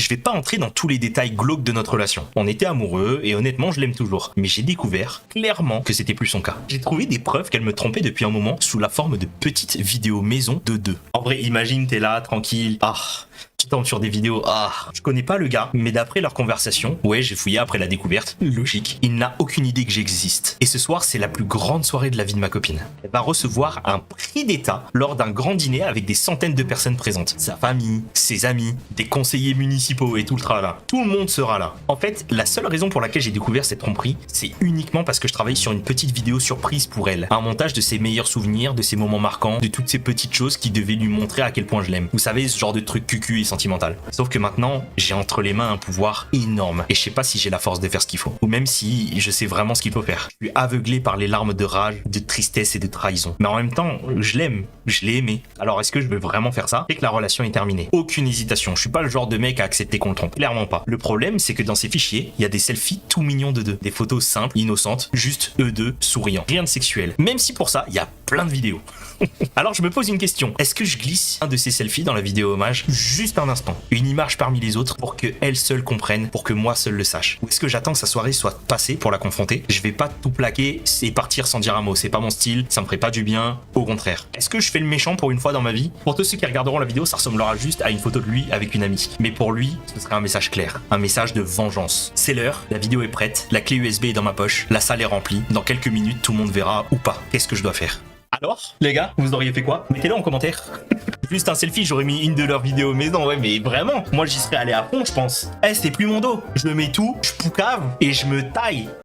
Je vais pas entrer dans tous les détails glauques de notre relation. On était amoureux et honnêtement, je l'aime toujours. Mais j'ai découvert clairement que c'était plus son cas. J'ai trouvé des preuves qu'elle me trompait depuis un moment sous la forme de petites vidéos maison de deux. En vrai, imagine, t'es là, tranquille. Tu tombes sur des vidéos, je connais pas le gars, mais d'après leur conversation, ouais, j'ai fouillé après la découverte, logique, il n'a aucune idée que j'existe. Et ce soir, c'est la plus grande soirée de la vie de ma copine. Elle va recevoir un prix d'État lors d'un grand dîner avec des centaines de personnes présentes. Sa famille, ses amis, des conseillers municipaux et tout le tralala. Tout le monde sera là. En fait, la seule raison pour laquelle j'ai découvert cette tromperie, c'est uniquement parce que je travaille sur une petite vidéo surprise pour elle. Un montage de ses meilleurs souvenirs, de ses moments marquants, de toutes ces petites choses qui devaient lui montrer à quel point je l'aime. Vous savez, ce genre de truc cucu et sentimental. Sauf que maintenant, j'ai entre les mains un pouvoir énorme et je sais pas si j'ai la force de faire ce qu'il faut. Ou même si je sais vraiment ce qu'il faut faire. Je suis aveuglé par les larmes de rage, de tristesse et de trahison. Mais en même temps, je l'aime, je l'ai aimé. Alors est-ce que je veux vraiment faire ça? C'est que la relation est terminée. Aucune hésitation. Je suis pas le genre de mec à accepter qu'on le trompe. Clairement pas. Le problème, c'est que dans ces fichiers, il y a des selfies tout mignons de deux. Des photos simples, innocentes, juste eux deux, souriants. Rien de sexuel. Même si pour ça, il y a plein de vidéos. Alors je me pose une question. Est-ce que je glisse un de ces selfies dans la vidéo hommage juste un instant? Une image parmi les autres pour que elle seule comprenne, pour que moi seul le sache? Ou est-ce que j'attends que sa soirée soit passée pour la confronter? Je vais pas tout plaquer et partir sans dire un mot. C'est pas mon style, ça me ferait pas du bien. Au contraire. Est-ce que je fais le méchant pour une fois dans ma vie? Pour tous ceux qui regarderont la vidéo, ça ressemblera juste à une photo de lui avec une amie. Mais pour lui, ce serait un message clair. Un message de vengeance. C'est l'heure, la vidéo est prête, la clé USB est dans ma poche, la salle est remplie. Dans quelques minutes, tout le monde verra ou pas. Qu'est-ce que je dois faire? Alors, les gars, vous auriez fait quoi? Mettez-le en commentaire. Juste un selfie, j'aurais mis une de leurs vidéos maison, ouais, mais vraiment, moi j'y serais allé à fond, je pense. C'est plus mon dos. Je me mets tout, je poucave et je me taille.